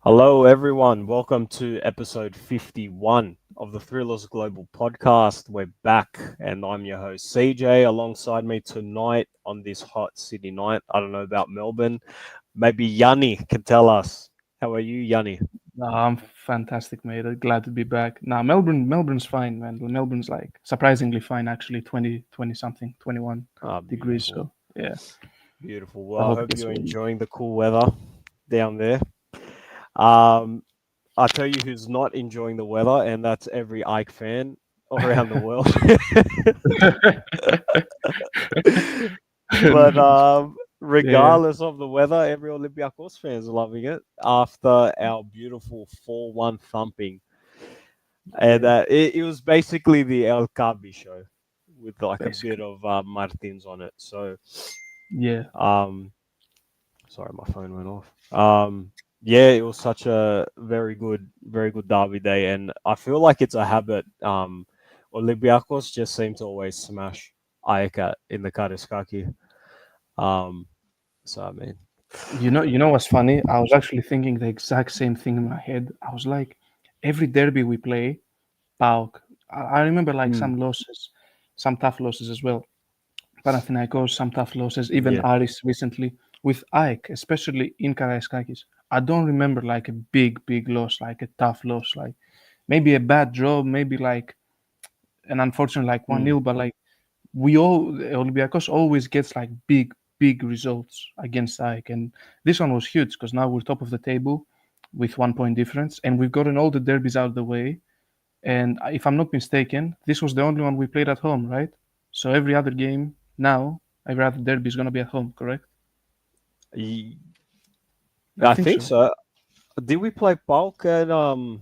Hello, everyone. Welcome to episode 51 of the Thrillers Global podcast. We're back, and I'm your host, CJ. Alongside me tonight on this hot city night, I don't know about Melbourne. Maybe Yanni can tell us. How are you, Yanni? No, I'm fantastic, mate. Glad to be back. Now, Melbourne's fine, man. Melbourne's like surprisingly fine, actually. 20 something, 21 Ah, degrees. beautiful. So, yeah, Beautiful. I Well, I hope it hope gets you're warmer. enjoying the cool weather down there. Um, I tell you who's not enjoying the weather, and that's every Ike fan around the world. But Yeah, regardless of the weather, every Olympiakos fans are loving it after our beautiful 4-1 thumping. And yeah, it was basically the El Cabi show with like a bit basically. of Martins on it. So, Yeah, um, sorry, my phone went off. Yeah, it was such a very good derby day. And I feel like it's a habit. Olympiakos just seem to always smash AEK in the Kariskaki. Um, so, I mean, you know what's funny? I was actually thinking the exact same thing in my head. I was like, every derby we play, PAOK. I remember like mm, some losses, some tough losses as well. Panathinaikos, some tough losses, even yeah. Aris recently with Ike, especially in Karaiskakis. I don't remember like a big loss, like a tough loss, like maybe a bad draw, maybe like an unfortunate like 1-0, Mm. but like we all Olympiakos always gets like big results against Ike, and this one was huge because now we're top of the table with 1 point difference, and we've gotten all the derbies out of the way. And if I'm not mistaken, this was the only one we played at home, right? So every other game now, every other derby is gonna be at home, correct? Ye- I I think think so. so. Did we play Bulk at Oh no,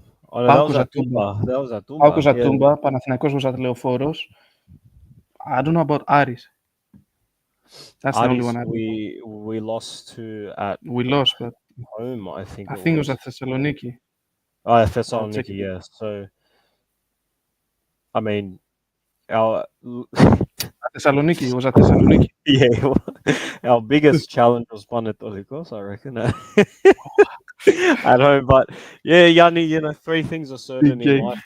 that PAOK was was at at Tumba. Tumba. That was at PAOK Tumba. was at Yeah. Tumba. Panathinaikos was at Leoforos. I don't know about Aris. That's the only Aris one I know. we lost to at We lost, but home, I think I it think it was was. at Thessaloniki. Oh, yeah, I'll check Thessaloniki, it. yeah. So I mean our At Thessaloniki, it was at Thessaloniki. yeah, our biggest challenge was Panetolikos, I reckon. At home, but yeah, Yanni, three things are certain Big in game. life: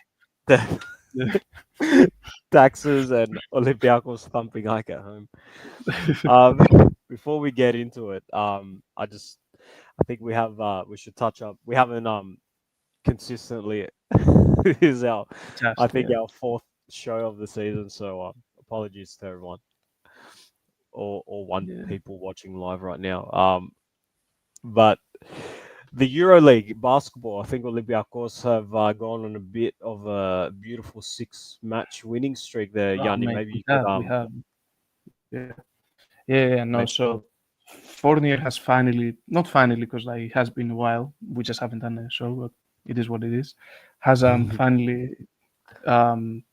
death, Yeah. taxes, and Olympiacos thumping Ike at home. Before we get into it, I think we should touch up. We haven't consistently is our I Just think yeah. our fourth show of the season. So apologies to everyone or one Yeah. people watching live right now. But the EuroLeague basketball, I think Olympiakos have gone on a bit of a beautiful six-match winning streak there. Oh, Yanni, mate, maybe we you could have, we have. Yeah, yeah. No, maybe. so Fournier has finally, not finally, because like it has been a while. We just haven't done a show, but it is what it is. Has finally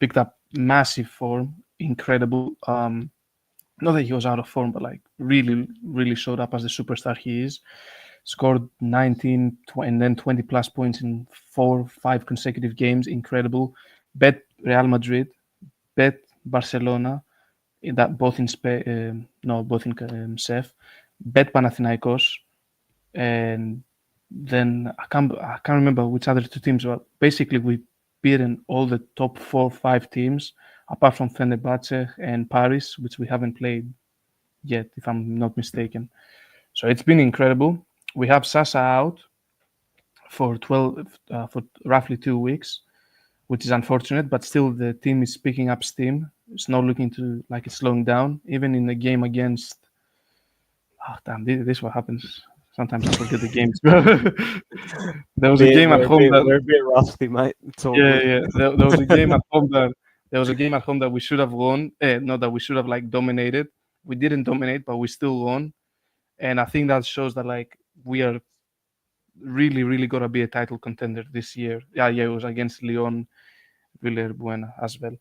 picked up massive form, incredible. Not that he was out of form, but like really showed up as the superstar he is. Scored 19 and then 20 plus points in 4 5 consecutive games. Incredible. Bet Real Madrid, bet Barcelona, in that both in Spain, no, both in CEF, bet Panathinaikos, and then I can't remember which other two teams, but basically we beaten all the top 4 5 teams apart from Fenerbahce and Paris, which we haven't played yet, if I'm not mistaken. So it's been incredible. We have Sasa out for 12 for roughly 2 weeks, which is unfortunate, but still the team is picking up steam. It's not looking to like it's slowing down. Even in the game against, oh damn, this is what happens. Sometimes I forget the games. There was a game at home that, We're a bit rusty, mate. It's all yeah, good. yeah. There was a game at home that there was a game at home that we should have won. Not that we should have like dominated. We didn't dominate, but we still won. And I think that shows that like we are really gonna be a title contender this year. Yeah, yeah. It was against Lyon, Villarreal as well.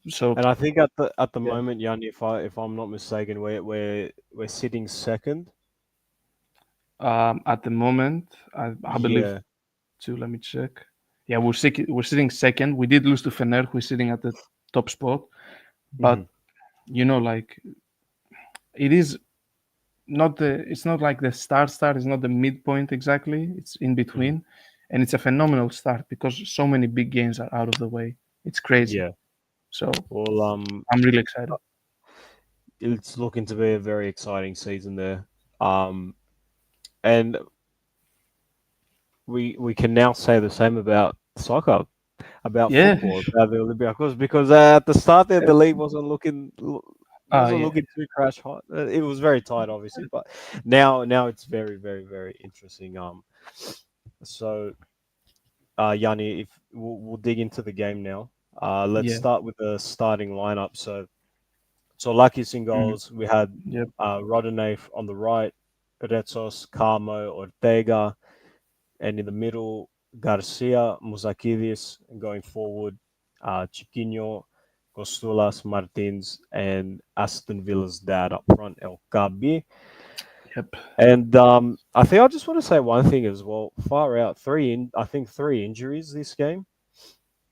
So And I think at the yeah. moment, Yanni, if I'm not mistaken, we're sitting second. At the moment, I believe Yeah. too. Let me check. Yeah, we're sitting second. We did lose to Fener, who's sitting at the top spot. Hmm. But like it is. not the it's not like the start. It's not the midpoint exactly. It's in Mhm. between, and it's a phenomenal start because so many big games are out of the way. It's crazy. Yeah. So Well, I'm really excited. it's looking to be a very exciting season there. And we can now say the same about soccer, about Yeah. football, about the Olympiakos, because at the start there, the league wasn't Yeah. looking too crash hot. It was very tight, obviously, but now it's very, very, very interesting. So Yanni, if we'll dig into the game now. Let's Yeah. start with the starting lineup. So Lakis in Mhm. goals. We had Yep. Rodinei on the right, Retsos, Carmo, Ortega, and in the middle, Garcia, Musakidis, and going forward, Chiquinho, Costulas, Martins, and Aston Villa's dad up front, El Gabi. Yep. And I think I just want to say one thing as well. Far out, I think three injuries this game.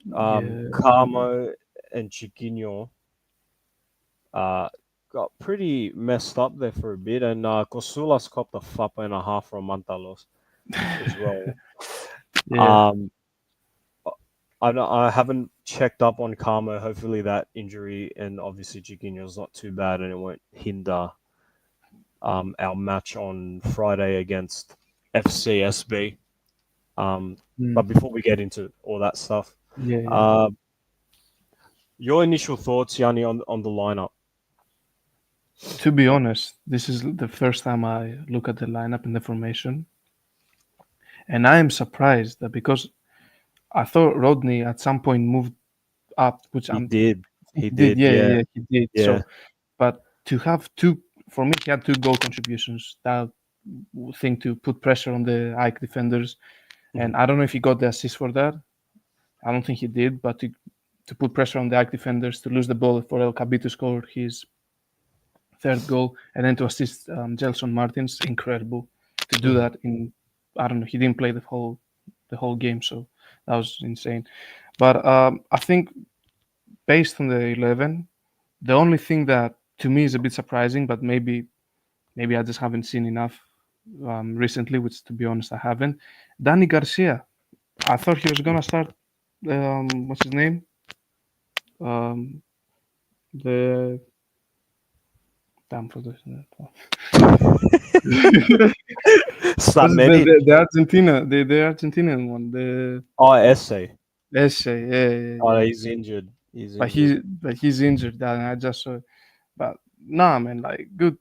Yeah. Carmo and Chiquinho uh, got pretty messed up there for a bit, and Cosulas copped a fapa and a half from Mantalos as well. Yeah. Um, I haven't checked up on Karma. Hopefully that injury and obviously Chiquinho's not too bad and it won't hinder our match on Friday against FCSB. Um, Mm. but before we get into all that stuff, Yeah. Yeah. uh, your initial thoughts, Yanni, on the lineup? To be honest, this is the first time I look at the lineup and the formation, and I am surprised that because I thought Rodney at some point moved up, which He I'm did. he He did, did. yeah, yeah, Yeah. yeah, he did. Yeah. So, but to have two, for me, he had two goal contributions. That thing to put pressure on the AEK defenders, Mhm. and I don't know if he got the assist for that. I don't think he did, but to put pressure on the AEK defenders to lose the ball for El Cabi to score his third goal, and then to assist Gelson Martins, incredible. To do Mhm. that in, I don't know, he didn't play the whole game, so that was insane. But I think based on the 11, the only thing that to me is a bit surprising, but maybe I just haven't seen enough recently, which to be honest I haven't. Danny Garcia. I thought he was gonna start. What's his name? Um, the damn for this. Start What's it, Medi. the Argentina, the Argentinian one, the Oh, Essay. Essay, yeah, yeah, Oh, yeah. he's injured. He's But injured. he's injured, and I just saw. But nah, man, like good.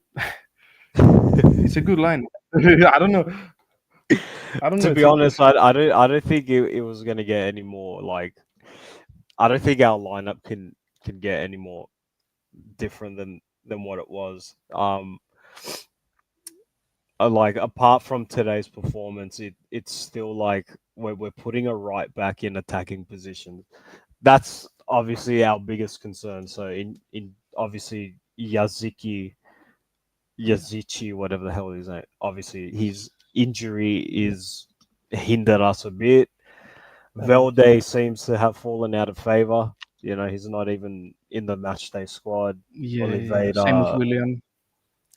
It's a good line. I don't know. I don't know. To be honest, I don't think it was gonna get any more like I don't think our lineup can get any more different than what it was. Like apart from today's performance, it's still like we're putting a right back in attacking position. That's obviously our biggest concern. So in obviously Yazici, whatever the hell his name, obviously his injury is hindered us a bit. Velde seems to have fallen out of favor. You know, he's not even in the matchday squad. Yeah, yeah. Same with Oliveira, William.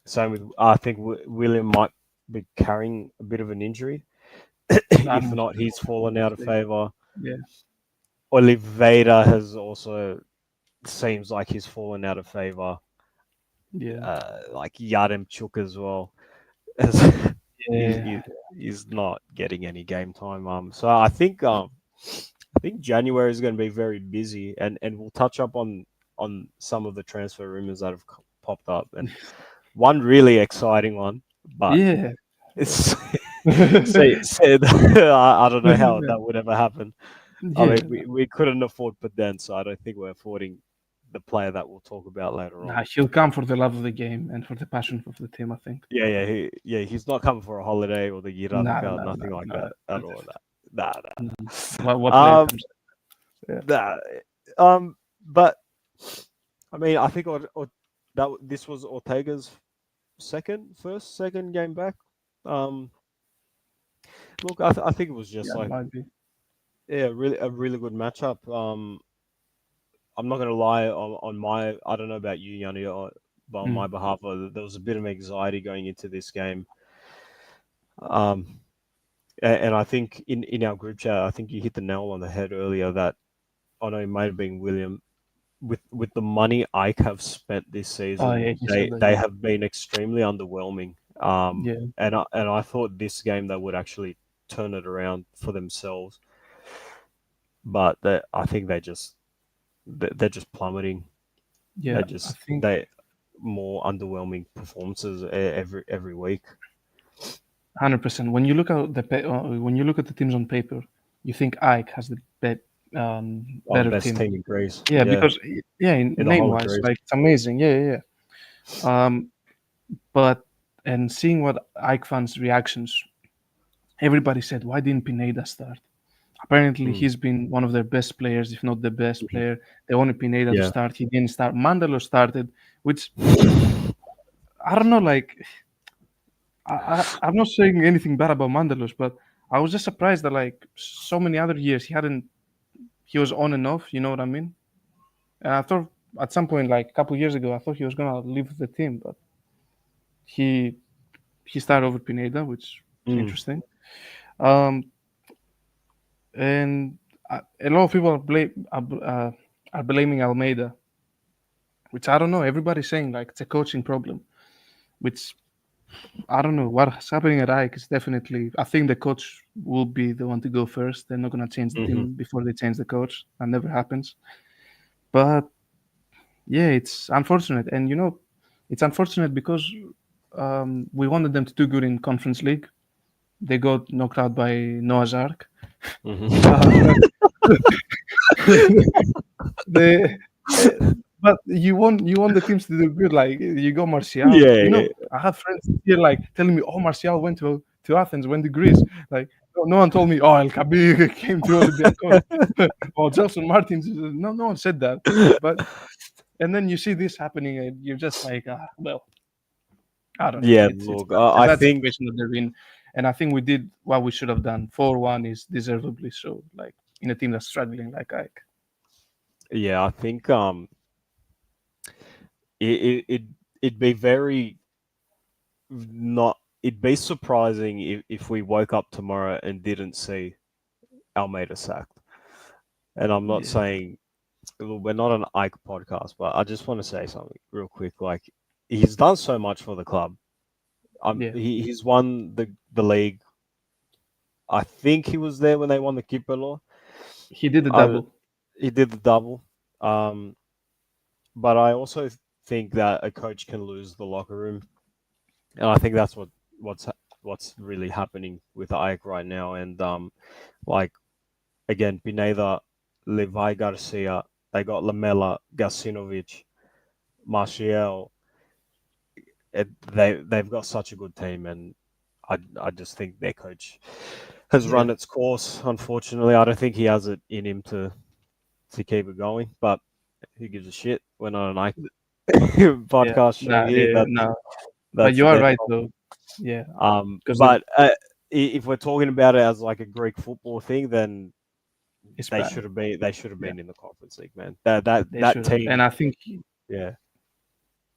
same with I think William might be carrying a bit of an injury. I If don't not, he's fallen out of know. favor. Yeah, Oliveira has also seems like he's fallen out of favor. yeah, Like Yaremchuk as well. he, yeah, he, he's not getting any game time. So I think January is going to be very busy, and we'll touch up on some of the transfer rumors that have popped up, and one really exciting one, but yeah. it's said I don't know how that would ever happen. I mean, Yeah. we couldn't afford Paden, so I don't think we're affording the player that we'll talk about later Nah, on. he'll come for the love of the game and for the passion of the team. I think. He's not coming for a holiday or the Nah, Giranka, nah, nothing nah, like nah. that at all. Nah, Nah. nah. What player comes? Yeah. Nah. But I mean, I think this was Ortega's second game back. Um, look, I think it was just Yeah, like might be. yeah, really a really good matchup. I'm not gonna lie on my. I don't know about you, Yanni. on my behalf. There was a bit of anxiety going into this game. Um, and I think in our group chat, I think you hit the nail on the head earlier that I know it might have been William. With the money Ike have spent this Oh season, yeah, he said that. they Yeah, have been extremely underwhelming. yeah, And I thought this game they would actually turn it around for themselves, but I think they're just plummeting. yeah. I think They more underwhelming performances every week. 100%. When you look at when you look at the teams on paper, you think Ike has the Oh, the better best team. team in Greece. Yeah, Yeah, because yeah, in the name whole of wise, Greece. like it's amazing. Yeah, yeah, yeah. But and seeing what Ike fans' reactions, everybody said, why didn't Pineda start? Apparently, Mm. he's been one of their best players, if not the best Mhm. player. They wanted Pineda to Yeah. start. He didn't start. Mandelo started, which I don't know. Like, I'm not saying anything bad about Mandelos, but I was just surprised that like so many other years he was on and off. You know what I mean? And I thought at some point, like a couple years ago, I thought he was gonna leave the team, but he he started over Pineda, which is Mm. interesting. Um, and a lot of people are blaming Almeida, which I don't know. Everybody's saying like it's a coaching problem, which I don't know what's happening at AEK. Is definitely. I think the coach will be the one to go first. They're not gonna change the Hmm. team before they change the coach. That never happens. But yeah, it's unfortunate, and it's unfortunate because we wanted them to do good in Conference League. They got knocked out by Noah's Ark. Hmm. they, uh, but you want the teams to do good. Like you got Martial. Yeah, yeah. I have friends here like telling me, "Oh, Martial went to Athens, went to Greece." Like no one told me, "Oh, El Kabir came to Olympiakos." Or Gelson Martins. No one said that. But and then you see this happening, and you're just like, well, I don't know. Yeah, It's look, bad. It's a I bad think, situation that they're in, and I think we did what we should have done. 4-1 is deservedly so. Like in a team that's struggling like Ike. yeah, I think, it it'd be very not, it'd be surprising if we woke up tomorrow and didn't see Almeida sacked. And I'm not Yeah, saying, look, we're not an Ike podcast, but I just want to say something real quick. Like, he's done so much for the club. yeah. He's won the league. I think he was there when they won the Kipelo. He did the I double. He did the double. Um, but I also think that a coach can lose the locker room, and I think that's what's what's really happening with Ike right now. And like again, Pineda, Levi Garcia, they got Lamela, Gasinovic, Martial. They've got such a good team, and I just think their coach has Yeah, run its course. Unfortunately, I don't think he has it in him to keep it going. But who gives a shit? We're not an Ike yeah. podcast show Nah, here. yeah, no. But That's you are their right problem. though. Yeah, because But if we're talking about it as like a Greek football thing, then it's bad. they should have Yeah, been in the Conference League, man. they That should have. And team, I think yeah.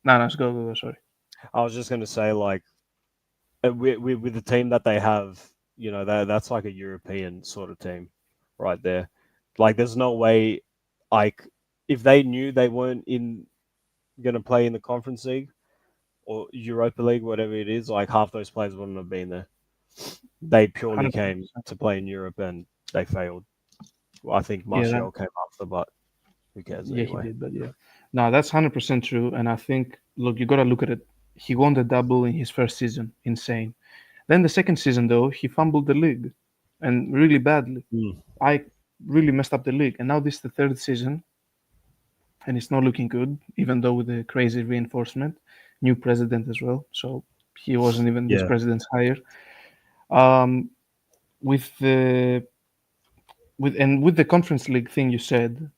no, no, go. Sorry. I was just gonna say like with the team that they have, that's like a European sort of team, right there. Like, there's no way, like, if they knew they weren't in gonna play in the Conference League or Europa League, whatever it is, like half those players wouldn't have been there. They purely 100%. came to play in Europe and they failed. Well, I think Yeah, that, Martial came after, but who cares yeah, he anyway? did. But yeah, no, that's 100% true. And I think, look, you gotta look at it. He won the double in his first season. Insane. Then the second season, though, he fumbled the league, and really badly. Mm. I really messed up the league. And now this is the third season, and it's not looking good, even though with the crazy reinforcement, new president as well. So he wasn't even this Yeah. president's hire. Um, with the with the conference league thing you said,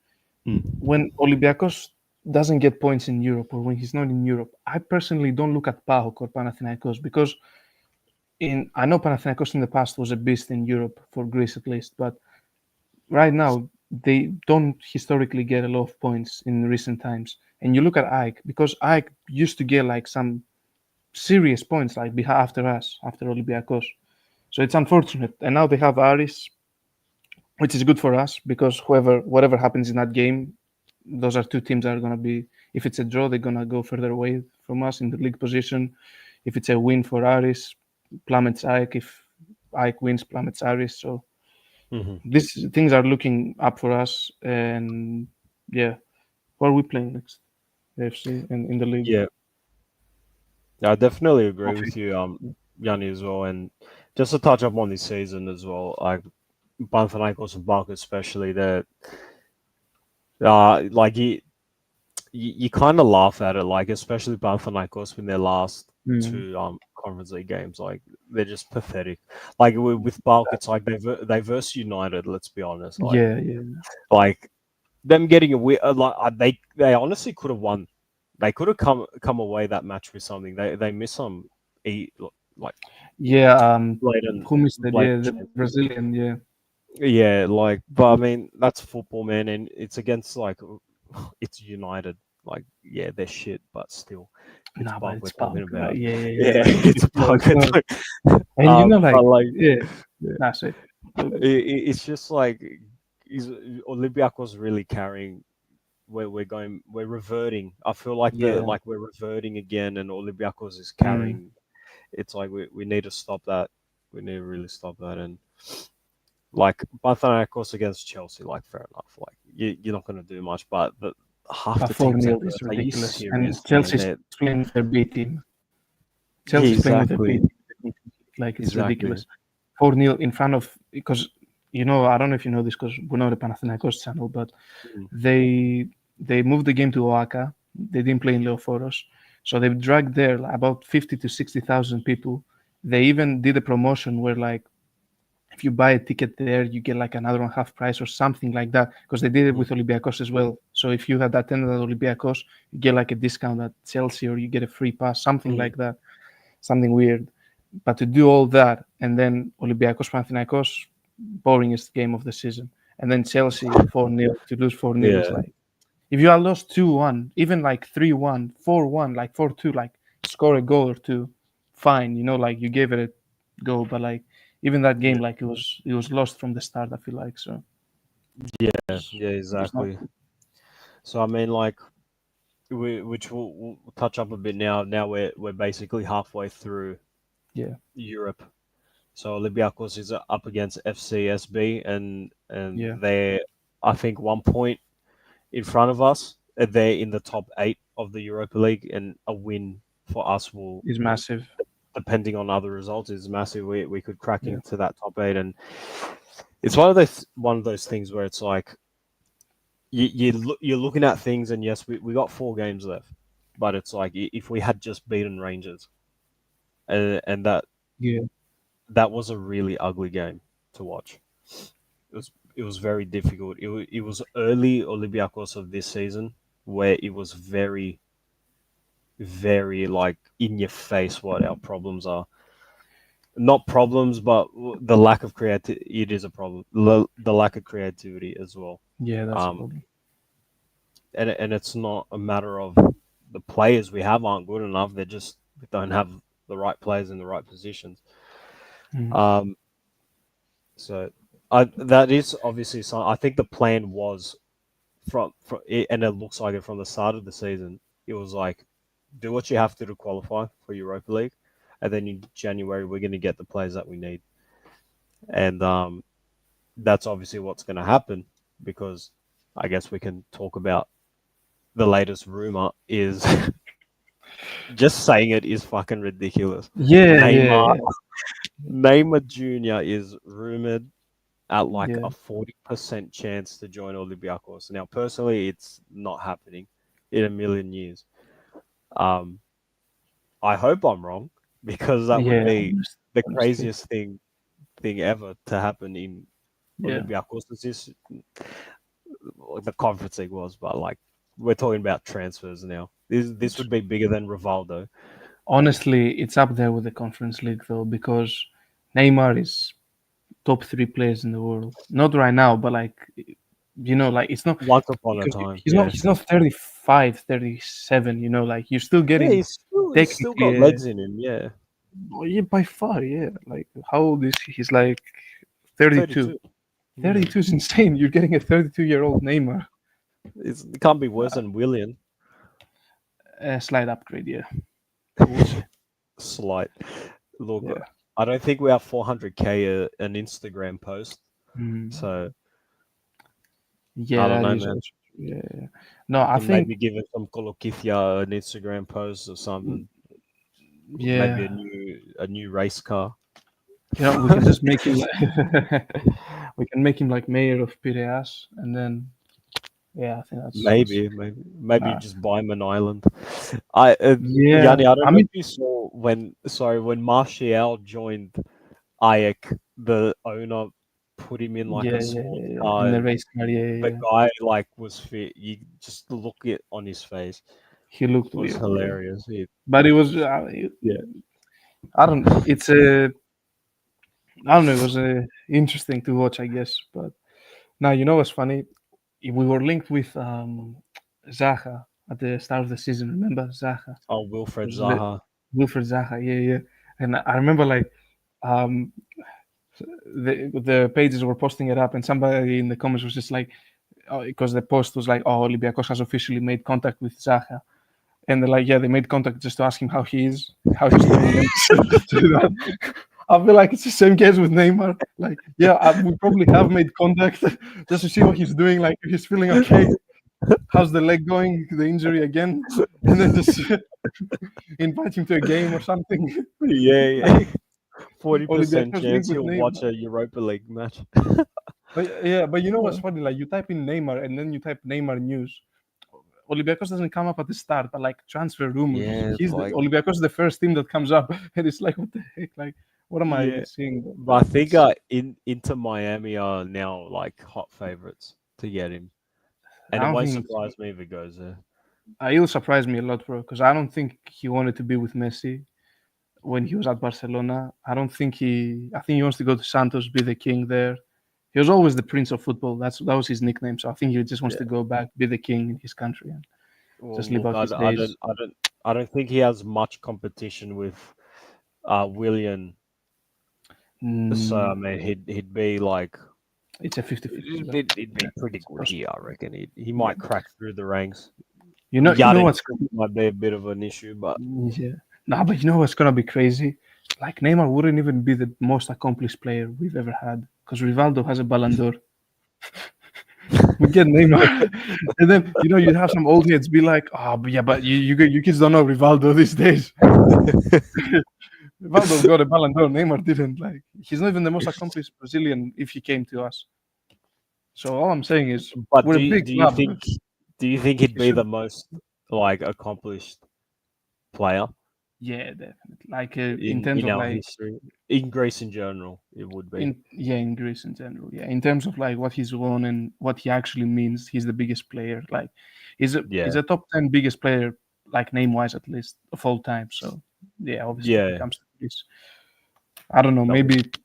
Mm. when Olympiakos doesn't get points in Europe or when he's not in Europe, I personally don't look at PAOK or Panathinaikos because I know Panathinaikos in the past was a beast in Europe for Greece at least, but right now they don't historically get a lot of points in recent times. And you look at AEK, because AEK used to get like some serious points like after us, after Olympiakos. So it's unfortunate. And now they have Aris, which is good for us because whatever happens in that game, those are two teams that are gonna be. If it's a draw, they're gonna go further away from us in the league position. If it's a win for Aris, plummets AEK. If AEK wins, plummets Aris. So Mhm. these things are looking up for us. And yeah, what are we playing next? AFC and in the league. Yeah, I definitely agree Coffee. with you, Yanni, as well. And just to touch up on this season as well, like Panathinaikos and Barca especially, that like you kind of laugh at it, like especially Panathinaikos in their last Mm. two Conference League games, like they're just pathetic. Like with Barca, it's like they versus United. Let's be honest, Yeah, yeah. like them getting a win, like they honestly could have won. They could have come away that match with something. They miss some e like Yeah, blatant who missed that? Yeah, blatant the chances. Brazilian. Yeah, Yeah, like, but I mean that's football, man, and it's against like it's United. Like, yeah, they're shit, but still, it's nah, but Bug we're it's talking punk. about. Yeah, yeah, yeah. Yeah, Like it's Bug it's we're not. talking. And But like, like, yeah, yeah, that's it. Go, go. it's just like is Olympiacos really carrying we're reverting. I feel like the Yeah. like we're reverting again, and Olympiacos is Mm. carrying. It's like we need to stop that. We need to really stop that. And like Panathinaikos against Chelsea, like fair enough. Like you're not going to do much, but half But the four teams they nil is verse, are you ridiculous. And serious, man? Chelsea's playing with their B team. Yeah, Chelsea's playing with their B exactly, team. Like it's exactly. ridiculous. 4-0 in front of, because I don't know if you know this because we're not a Panathinaikos channel, but Mm, they moved the game to Oaxaca. They didn't play in Leoforos, so they dragged there like, about 50 to 60,000 people. They even did a promotion where like if you buy a ticket there, you get like another one half price or something like that. Because they did it mm, with Olympiakos as well. So if you had attended at Olympiakos, you get like a discount at Chelsea or you get a free pass, something mm. like that, something weird. But to do all that and then Olympiakos Panathinaikos, boringest game of the season, and then Chelsea 4-0 to lose 4-0 is Yeah, like if you had lost 2-1, even like 3-1, 4-1, like 4-2, like score a goal or two, fine, like you gave it a go, but like even that game, yeah, like it was lost from the start. I feel like so yeah, it yeah, was not exactly. good. So I mean, like, which we'll touch up a bit now. Now we're basically halfway through Yeah, Europe. So Olympiacos is up against FCSB, and yeah, they're I think 1 point in front of us. They're in the top eight of the Europa League, and a win for us will, it's massive. depending on other results, is massive. We could crack Yeah, into that top eight, and it's one of those things where it's like you're looking at things, and yes, we got 4 games left, but it's like if we had just beaten Rangers, and yeah, that was a really ugly game to watch. It was very difficult. It was early Olympiacos of this season where it was very very like in your face what our problems are. Not problems, but the lack of creativity. It is a problem. The lack of creativity as well. yeah. That's a Um, problem. and it's not a matter of the players we have aren't good enough. They just don't have the right players in the right positions. Mm. Um, so that is obviously some. I think the plan was from it, and it looks like it from the start of the season. It was like do what you have to qualify for Europa League, and then in January we're going to get the players that we need, and that's obviously what's going to happen because I guess we can talk about the latest rumor is just saying it is fucking ridiculous. Yeah, yeah, Neymar yeah, Neymar Jr. is rumored at like yeah, a 40% chance to join Olympiakos. Now, personally, it's not happening in a million years. Um, I hope I'm wrong because that would yeah. be the Honestly, craziest thing ever to happen in yeah. Olympiacos. It's just the Conference League was, but like we're talking about transfers now. This would be bigger than Rivaldo. Honestly, it's up there with the Conference League though, because Neymar is top three players in the world. Not right now, but like like it's not Once upon a because time, he's not yeah. he's not 35, 37. Like you're still Yeah, getting he's still technically got legs in him. Yeah, yeah, by far, yeah. Like how old is he? He's like 32. 32. Yeah, 32 is insane. You're getting a 32-year-old Neymar. it can't be worse than Willian. A slight upgrade, yeah, I would say. Slight. Look, Yeah. I don't think we have 400k an Instagram post. Mm. So Yeah, I don't that know, is man. also yeah. Yeah. No, I Can think maybe give him some Kolokithia an Instagram post or something. Maybe yeah. a new race car. We can just make him we can make him like mayor of Piraeus, and then yeah, I think that's Maybe nah. just buy him an island. I Yeah, Yanni, I don't I know if mean, you saw when Martial joined AEK, the owner put him in like a sports car, in the and race car, the guy like was fit. You just look it on his face. he looked It was weird, yeah. hilarious. But it was, Yeah. I don't, it's a, I don't know, it was interesting to watch, I guess. But now, what's funny? We were linked with Zaha at the start of the season. Remember Zaha? Oh, Wilfred Was the Zaha. Wilfred Zaha, yeah, yeah. And I remember like um, the pages were posting it up, and somebody in the comments was just like, because the post was like, "Oh, Olympiakos has officially made contact with Zaha," and they're like, "Yeah, they made contact just to ask him how he is, how he's doing." And so that, I feel like it's the same case with Neymar. Like, yeah, we probably have made contact just to see what he's doing. Like, if he's feeling okay. How's the leg going? The injury again, and then just invite him to a game or something. Yeah, yeah. Like 40% Olympiacos linked chance with he'll watch Neymar. a Europa League match. But yeah, but you know what's funny? Like you type in Neymar and then you type Neymar news. Olympiacos doesn't come up at the start, but like transfer rumors, Yeah, he's the like Olympiacos is the first team that comes up, and it's like, what the heck? Like, what am I yeah. seeing? But I But think it's, Inter Miami are now like hot favorites to get him, and I it don't won't think surprise me if it goes there. it'll surprise me a lot, bro, because I don't think he wanted to be with Messi when he was at Barcelona. I don't think I think he wants to go to Santos, be the king there. He was always the prince of football. That was his nickname. So I think he just wants to Yeah. go back, be the king in his country, and just Well, live look, out his days. I don't think he has much competition with Willian. So I Mm, mean, he'd be like it's a 50-50 split. it'd be pretty It's good close. here. I reckon he Yeah. might crack through the ranks. You know Yarin what's might be a bit of an issue, but yeah. Nah, but you know what's gonna be crazy? Like Neymar wouldn't even be the most accomplished player we've ever had because Rivaldo has a Ballon d'Or. We get Neymar, and then you'd have some old heads be like, "Oh, but yeah, but you kids don't know Rivaldo these days. Rivaldo got a Ballon d'Or. Neymar didn't. Like he's not even the most accomplished Brazilian if he came to us. So all I'm saying is but we're a big club. do you think he'd He be the should. most like accomplished player Yeah, definitely. Like in terms in of our like history in Greece in general? It would be. in Greece in general, yeah, in terms of like what he's won and what he actually means, he's the biggest player. Like he's Yeah, a top 10 biggest player, like name wise at least, of all time. So yeah, obviously if it yeah. comes to Greece, I don't know, That would,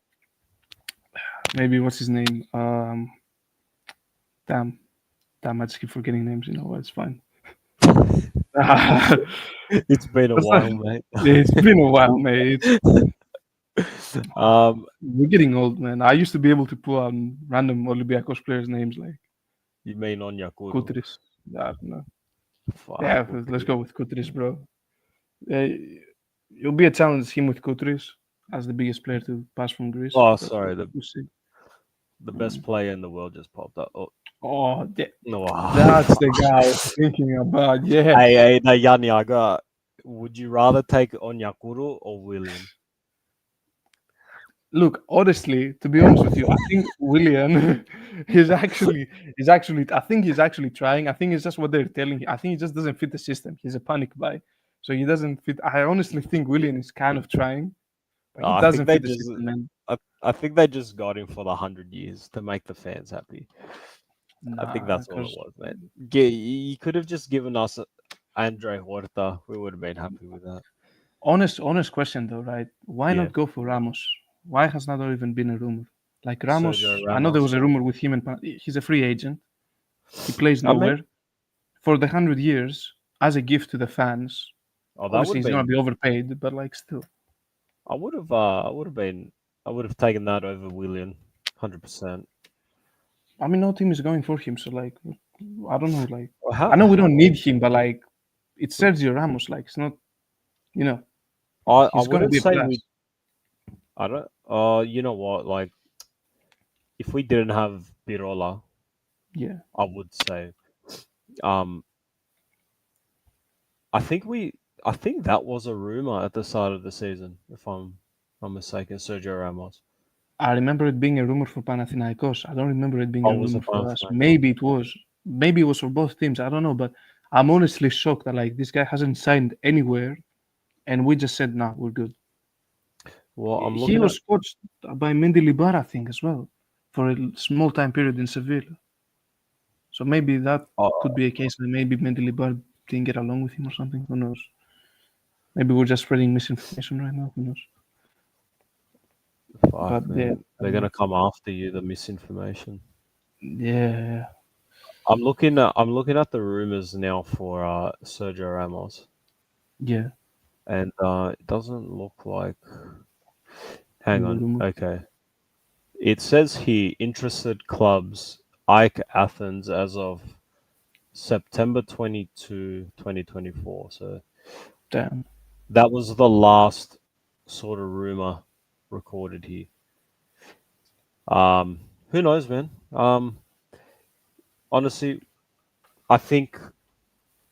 maybe what's his name, damn, I just keep forgetting names. It's fine. it's been a What's that? while, mate. It's been a while, mate. um, We're getting old, man. I used to be able to pull out random Olympiakos players' names like you mean on Yakuru? Kutris. I don't know. Fuck. Yeah, let's go with Kutris, bro. Uh, it'll be a challenge him with Kutris as the biggest player to pass from Greece, Oh, but sorry. we'll see. The best Mm. player in the world just popped up. Oh, Oh, no. that's the guy I was thinking about. Yeah. Hey, no, Yanni, I got. Would you rather take Onyakuru or William? Look, honestly, to be honest with you, I think William I think he's actually trying. I think it's just what they're telling him. I think he just doesn't fit the system. He's a panic buy. So he doesn't fit. I honestly think William is kind of trying, but he I think doesn't they fit the just. system, man. I think they just got him for the 100 years to make the fans happy. I think Nah, that's all it because was, man. You could have just given us Andre Horta. We would have been happy with that. honest question though, right? Why Yeah, not go for Ramos? Why has not there even been a rumor? Like Sergio Ramos, I know there Ramos. was a rumor with him and he's a free agent. He plays I mean, nowhere for the 100 years as a gift to the fans. oh, that would Obviously, have he's gonna been. be overpaid, but like still. I would have been. I would have taken that over Willian, 100%. I mean, no team is going for him, so like, I don't know. Like, Well, I know we how don't need old? him, but like, it's Sergio Ramos. Like, it's not, you know, I he's gonna wouldn't be a say we. plus. I don't. You know what? Like, if we didn't have Birola, Yeah, I would say. Um, I think we. I think that was a rumor at the start of the season, if I'm not mistaken. Sergio Ramos. I remember it being a rumor for Panathinaikos. I don't remember it being I a was a rumor for us. Panathinaikos. Maybe it was. Maybe it was for both teams. I don't know, but I'm honestly shocked that like this guy hasn't signed anywhere, and we just said, "Nah, we're good." Well, I'm He looking at. was coached by Mendilibar, I think, as well, for a small time period in Seville. So maybe that Uh, could be a case that maybe Mendilibar didn't get along with him or something. Who knows? Maybe we're just spreading misinformation right now. Who knows? fuck, But yeah, man, they're gonna come after you. The misinformation. yeah, I'm looking at the rumors now for Sergio Ramos, yeah. and it doesn't look like. Hang The on. rumor. Okay. It says he interested clubs AEK Athens as of September 22, 2024. So Damn. that was the last sort of rumor recorded here. Who knows, man? Honestly, I think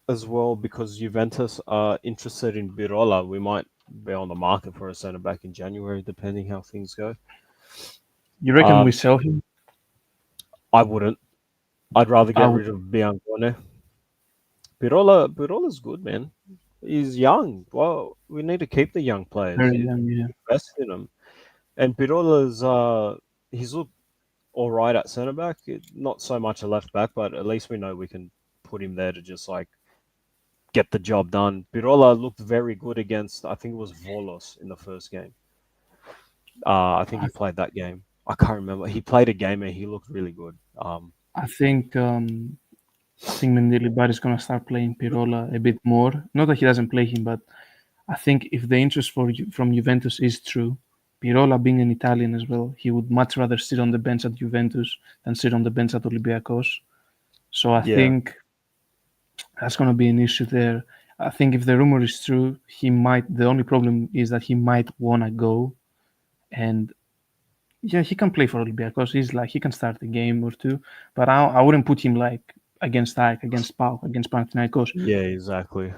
as well because Juventus are interested in Birola, we might be on the market for a centre back in January, depending how things go. You reckon we Um, sell him? I wouldn't. I'd rather I get would. rid of Biancone. Birola's good, man. He's young. Well, we need to keep the young players. Very You young, yeah. invest in them. And Birola's he's looked all right at centre back. Not so much a left back, but at least we know we can put him there to just like get the job done. Birola looked very good against I think it was Volos in the first game. I think I, he played that game. I can't remember. He played a game and he looked really good. I think I think Mendilibar is gonna start playing Pirola a bit more. Not that he doesn't play him, but I think if the interest from Juventus is true, Pirola being an Italian as well, he would much rather sit on the bench at Juventus than sit on the bench at Olympiakos. So I Yeah, think that's gonna be an issue there. I think if the rumor is true, he might. The only problem is that he might wanna go, and yeah, he can play for Olympiacos. He's like he can start a game or two, but I wouldn't put him like against AEK, against Pau, against Panathinaikos. yeah, exactly.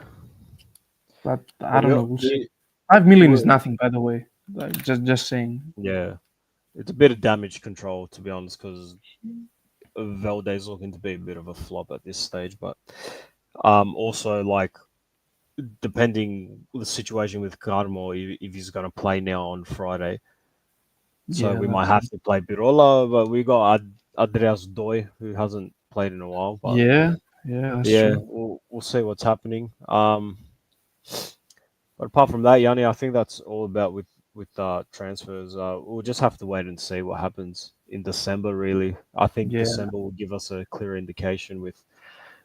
But I But don't know. We'll see. we, 5 million we is nothing, by the way. Like, just saying. yeah, it's a bit of damage control to be honest, because Valde's looking to be a bit of a flop at this stage. But also like depending the situation with Carmo, if he's going to play now on Friday, so Yeah, we might that's have to play Birola. But we got Andreas Doi who hasn't played in a while. But yeah, that's yeah, true. we'll see what's happening. But apart from that, Yanni, I think that's all about with transfers. We'll just have to wait and see what happens in December. Really, I think Yeah, December will give us a clear indication with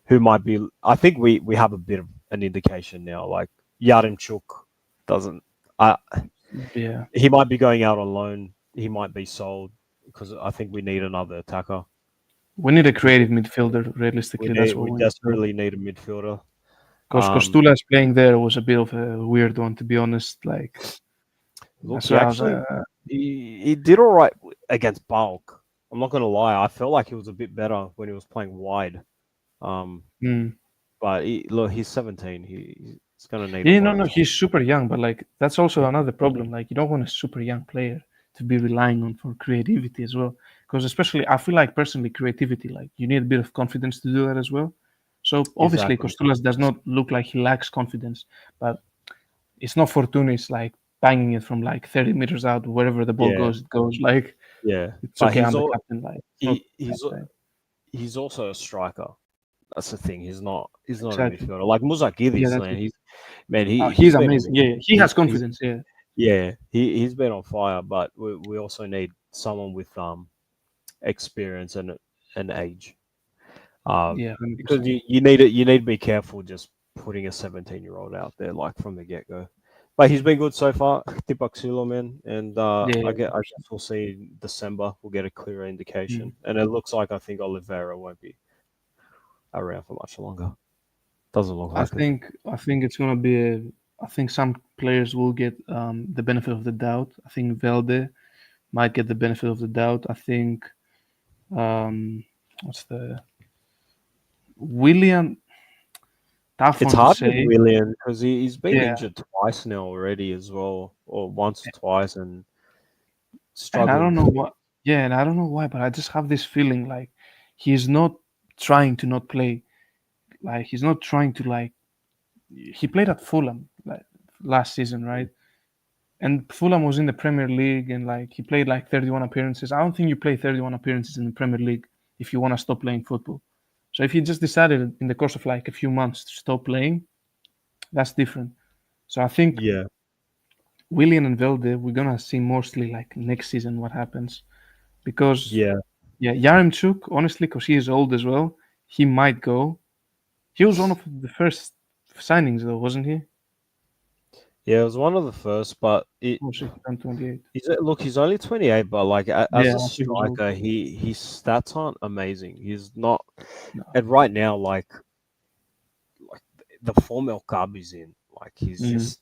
who might be. I think we have a bit of an indication now. Like Yarimchuk doesn't. I yeah. He might be going out on loan. He might be sold because I think we need another attacker. We need a We creative midfielder. Realistically, that's what we we need. desperately need a midfielder. Because Kostula's playing there was a bit of a weird one, to be honest. Like, Look, so he I was, actually he did all right against Bulk. I'm not gonna lie. I felt like he was a bit better when he was playing wide. Um, hmm. but look, he's 17. He's gonna need a Yeah, lot no, of no, time. he's super young, but like that's also another problem. Like, you don't want a super young player to be relying on for creativity as well. Because especially, I feel like personally, creativity, like you need a bit of confidence to do that as well. So obviously, Exactly. Costulas does not look like he lacks confidence, but it's not Fortunis like banging it from like 30 meters out, wherever the ball Yeah, goes, it goes. Like yeah. it's But okay, I'm the captain. Like it's not he he's that bad. he's also a striker. That's the thing. He's not a Exactly. midfielder like Yeah, Muzakidis, that's man. it. He's He's been on amazing. Yeah, he has he's confidence. Yeah, yeah he's been on fire. But we also need someone with experience and age. Yeah, Because 100%. you need to be careful just putting a 17-year-old out there like from the get go. But he's been good so far, Tipak man, and Yeah, I yeah, I 100%. guess we'll see in December. We'll get a clearer Mm. indication, and it looks like I think Oliveira won't be around for much longer. Doesn't look like it. I think it's gonna be. I think some players will get the benefit of the doubt. I think Velde might get the benefit of the doubt. I think what's the William? Tough It's one to hard with say. Willian because he's been Yeah, injured twice now already as well, or once or twice, and and I struggling. don't know what. Yeah, and I don't know why, but I just have this feeling like he's not trying to not play. Like he's not trying to like. He played at Fulham like last season, right? And Fulham was in the Premier League, and like he played like 31 appearances. I don't think you play 31 appearances in the Premier League if you want to stop playing football. So if he just decided in the course of like a few months to stop playing, that's different. So I think Yeah, Willian and Velde, we're gonna see mostly like next season what happens because yeah, yeah, Yaremchuk, honestly, because he is old as well, he might go. He was one of the first signings though, wasn't he? yeah. It was one of the first, but it. Oh shit, he turned 28. Look, he's only 28, but like as Yeah, a I think he was old. striker, his stats aren't amazing. He's not, No. and right now, like the form El Kabi's in, like he's Mm. just.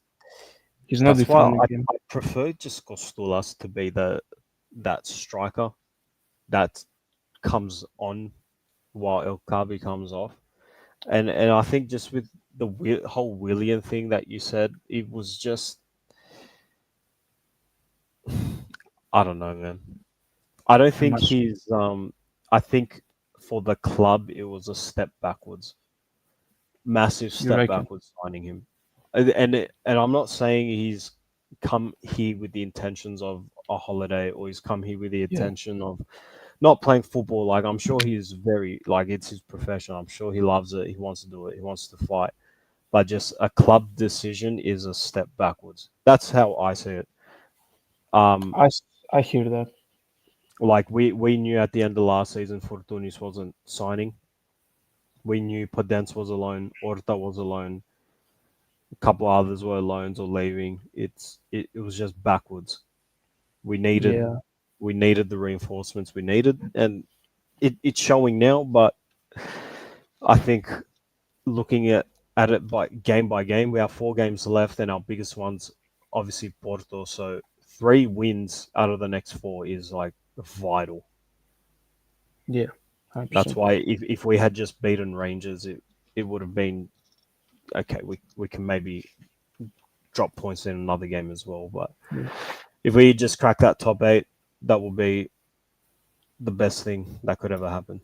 He's not That's why defining him. I prefer just Costulas to be that striker that comes on while El Kabi comes off, and I think just with the whole William thing that you said, it was just I don't know, man. I don't And think much. he's. I think for the club, it was a step backwards, massive You step reckon? backwards signing him, and I'm not saying he's come here with the intentions of a holiday or he's come here with the Yeah. intention of not playing football. Like I'm sure he's very like it's his profession. I'm sure he loves it. He wants to do it. He wants to fight. But just a club decision is a step backwards. That's how I see it. Um, I, I hear that. like we knew at the end of last season, Fortunis wasn't signing. We knew Podence was alone, Orta was alone, a couple others were loans or leaving. It was just backwards. We needed Yeah. we needed the reinforcements we needed, and it's showing now. But I think looking at it by game, we have 4 games left, and our biggest ones obviously Porto. So 3 wins out of the next 4 is like vital. Yeah. That's 100%. why if we had just beaten Rangers, it would have been okay. We can maybe drop points in another game as well. But Yeah. if we just crack that top 8, that will be the best thing that could ever happen.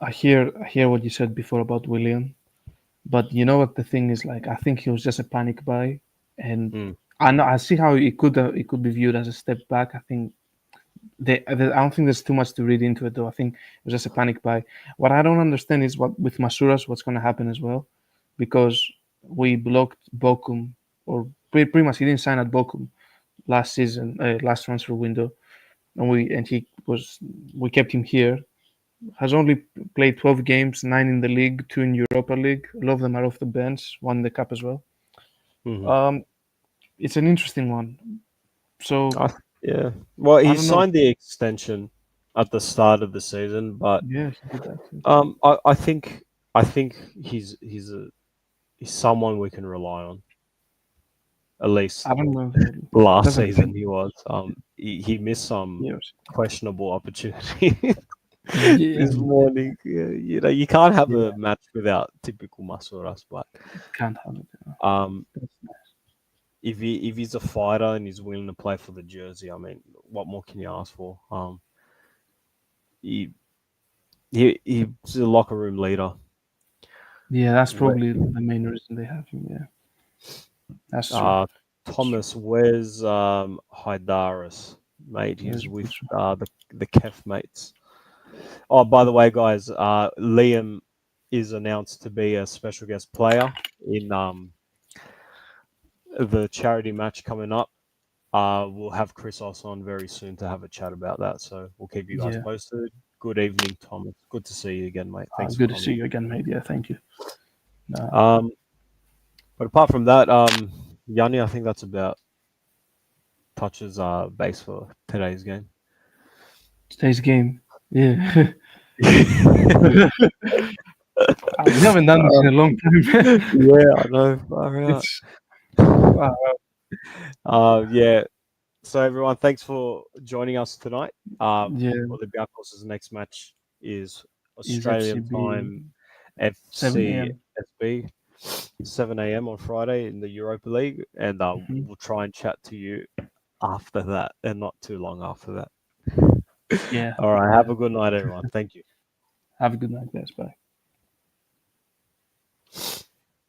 I hear what you said before about William, but you know what the thing is like. I think he was just a panic buy, and Mm. I know I see how it could be viewed as a step back. I think I don't think there's too much to read into it though. I think it was just a panic buy. What I don't understand is what with Masuras, what's going to happen as well, because we blocked Bochum, or pretty much he didn't sign at Bochum last season, last transfer window, and we kept him here. Has only played 12 games, 9 in the league, 2 in Europa League. A lot of them are off the bench, one in the cup as well. Hmm. Um, it's an interesting one. So Yeah. Well, I he don't know. signed the extension at the start of the season, but Yeah, he did that too. I think he's someone we can rely on. At least I don't know. last Doesn't fit. season he was. He missed some Yes. questionable opportunity Yeah, this morning. Yeah, you can't have yeah, a match without typical Masuras, but can't have it. um, That's nice. if he's a fighter and he's willing to play for the jersey, I mean, what more can you ask for? He, he's a locker room leader. Yeah, that's Where, probably the main reason they have him. Yeah, that's true. uh, That's true. Thomas, where's Hydaris, mate? He's There's with Butcher. the Kef mates. Oh, by the way, guys, Liam is announced to be a special guest player in the charity match coming up. We'll have Chris Oss on very soon to have a chat about that. So we'll keep you guys Yeah, posted. good evening, Tom. It's good to see you again, mate. Thanks for Good to see coming. you again, mate. Yeah, thank you. Um, but apart from that, Yanni, I think that's about touches base for today's game. Today's game. Yeah. We haven't done this in a long time. Yeah, I know. Far out. It's uh, Yeah. So everyone, thanks for joining us tonight. yeah, Olympiakos' next match is is Australian FCB time, 7 FC a.m. SB, 7 a.m. on Friday in the Europa League, and Mhm. we'll try and chat to you after that, and not too long after that. Yeah, All right. yeah. Have a good night, everyone. Thank you. Have a good night, guys. Bye.